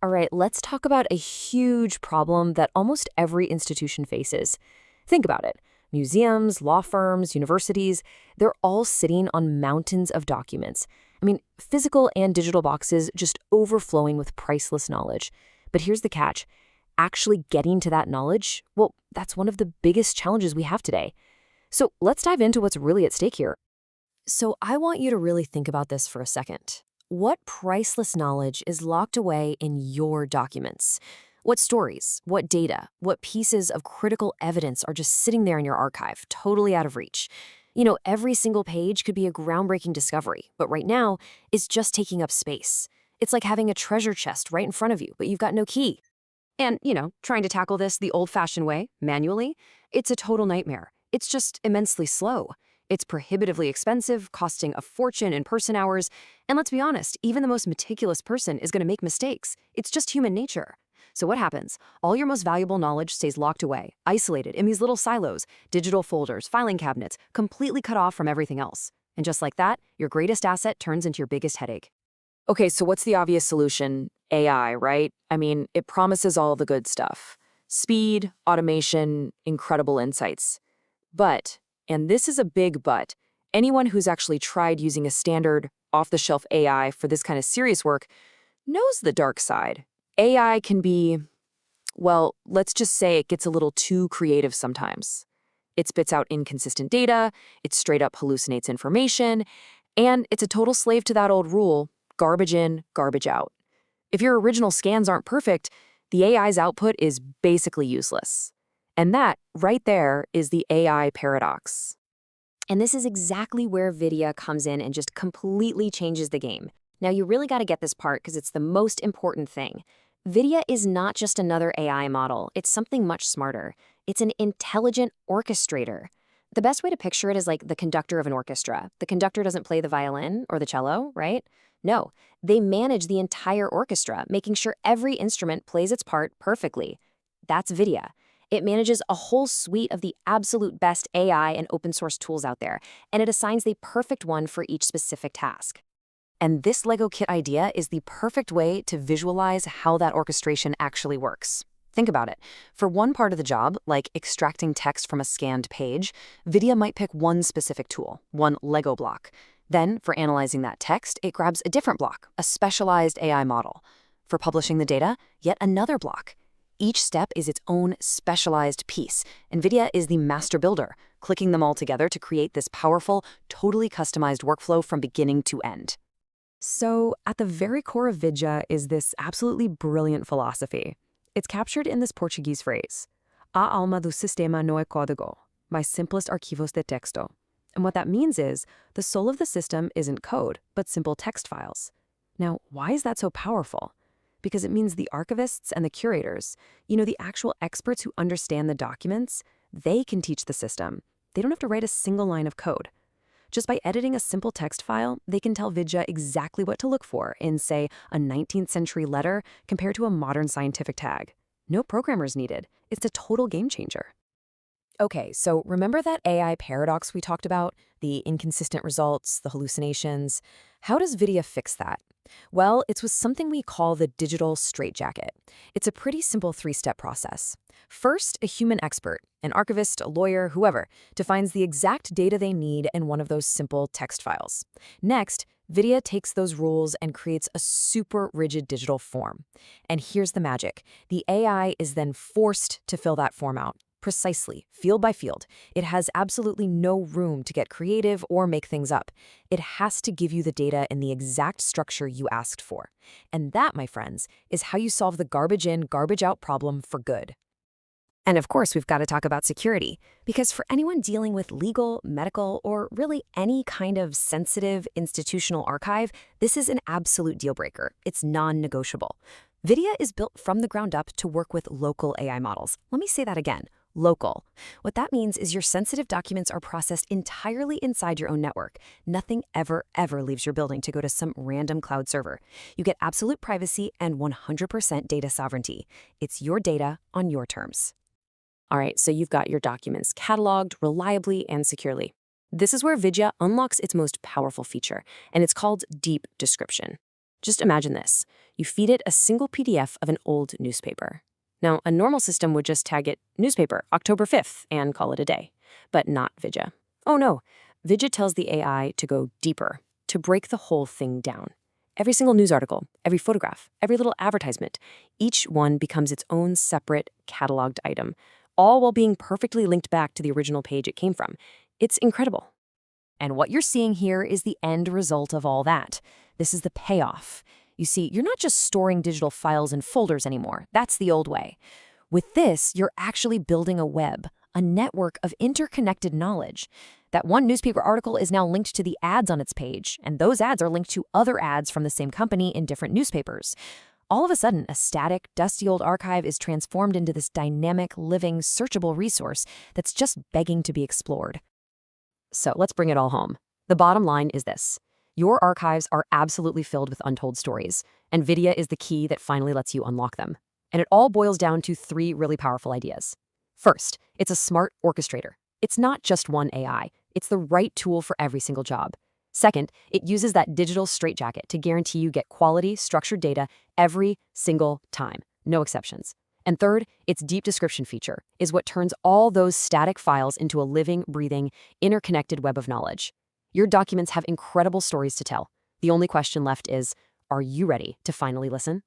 All right, let's talk about a huge problem that almost every institution faces. Think about it. Museums, law firms, universities, they're all sitting on mountains of documents. I mean, physical and digital boxes just overflowing with priceless knowledge. But here's the catch. Actually getting to that knowledge, well, that's one of the biggest challenges we have today. So let's dive into what's really at stake here. So I want you to really think about this for a second. What priceless knowledge is locked away in your documents? What stories, what data, what pieces of critical evidence are just sitting there in your archive, totally out of reach? Every single page could be a groundbreaking discovery, but right now, it's just taking up space. It's like having a treasure chest right in front of you, but you've got no key. And, trying to tackle this the old-fashioned way, manually, it's a total nightmare. It's just immensely slow. It's prohibitively expensive, costing a fortune in person hours. And let's be honest, even the most meticulous person is going to make mistakes. It's just human nature. So what happens? All your most valuable knowledge stays locked away, isolated in these little silos, digital folders, filing cabinets, completely cut off from everything else. And just like that, your greatest asset turns into your biggest headache. Okay, so what's the obvious solution? AI, right? I mean, it promises all the good stuff. Speed, automation, incredible insights. But, and this is a big but, anyone who's actually tried using a standard, off-the-shelf AI for this kind of serious work knows the dark side. AI can be, well, let's just say it gets a little too creative sometimes. It spits out inconsistent data, it straight up hallucinates information, and it's a total slave to that old rule, garbage in, garbage out. If your original scans aren't perfect, the AI's output is basically useless. And that, right there, is the AI paradox. And this is exactly where Vidya comes in and just completely changes the game. Now, you really got to get this part because it's the most important thing. Vidya is not just another AI model, it's something much smarter. It's an intelligent orchestrator. The best way to picture it is like the conductor of an orchestra. The conductor doesn't play the violin or the cello, right? No, they manage the entire orchestra, making sure every instrument plays its part perfectly. That's Vidya. It manages a whole suite of the absolute best AI and open source tools out there, and it assigns the perfect one for each specific task. And this Lego kit idea is the perfect way to visualize how that orchestration actually works. Think about it. For one part of the job, like extracting text from a scanned page, Vidya might pick one specific tool, one Lego block. Then, for analyzing that text, it grabs a different block, a specialized AI model. For publishing the data, yet another block. Each step is its own specialized piece. NVIDIA is the master builder, clicking them all together to create this powerful, totally customized workflow from beginning to end. So, at the very core of Vidya is this absolutely brilliant philosophy. It's captured in this Portuguese phrase, A alma do sistema no é código, mas simplest arquivos de texto. And what that means is, the soul of the system isn't code, but simple text files. Now, why is that so powerful? Because it means the archivists and the curators, the actual experts who understand the documents, they can teach the system. They don't have to write a single line of code. Just by editing a simple text file, they can tell Vidya exactly what to look for in, say, a 19th century letter compared to a modern scientific tag. No programmers needed. It's a total game changer. Okay, so remember that AI paradox we talked about? The inconsistent results, the hallucinations? How does Vidya fix that? Well, it's with something we call the digital straitjacket. It's a pretty simple three-step process. First, a human expert, an archivist, a lawyer, whoever, defines the exact data they need in one of those simple text files. Next, Vidya takes those rules and creates a super rigid digital form. And here's the magic. The AI is then forced to fill that form out. Precisely, field by field. It has absolutely no room to get creative or make things up. It has to give you the data in the exact structure you asked for. And that, my friends, is how you solve the garbage in, garbage out problem for good. And of course, we've got to talk about security, because for anyone dealing with legal, medical, or really any kind of sensitive institutional archive, this is an absolute deal breaker. It's non-negotiable. Vidya is built from the ground up to work with local AI models. Let me say that again. Local. What that means is your sensitive documents are processed entirely inside your own network. Nothing ever leaves your building to go to some random cloud server. You get absolute privacy and 100% data sovereignty. It's your data on your terms. All right, so you've got your documents cataloged reliably and securely. This is where Vidya unlocks its most powerful feature, and it's called deep description. Just imagine this. You feed it a single PDF of an old newspaper. Now, a normal system would just tag it newspaper, October 5th, and call it a day. But not Vidya. Oh no, Vidya tells the AI to go deeper, to break the whole thing down. Every single news article, every photograph, every little advertisement, each one becomes its own separate, cataloged item, all while being perfectly linked back to the original page it came from. It's incredible. And what you're seeing here is the end result of all that. This is the payoff. You see, you're not just storing digital files in folders anymore. That's the old way. With this, you're actually building a web, a network of interconnected knowledge. That one newspaper article is now linked to the ads on its page, and those ads are linked to other ads from the same company in different newspapers. All of a sudden, a static, dusty old archive is transformed into this dynamic, living, searchable resource that's just begging to be explored. So let's bring it all home. The bottom line is this. Your archives are absolutely filled with untold stories, and Vidya is the key that finally lets you unlock them. And it all boils down to three really powerful ideas. First, it's a smart orchestrator. It's not just one AI. It's the right tool for every single job. Second, it uses that digital straitjacket to guarantee you get quality, structured data every single time. No exceptions. And third, its deep description feature is what turns all those static files into a living, breathing, interconnected web of knowledge. Your documents have incredible stories to tell. The only question left is, are you ready to finally listen?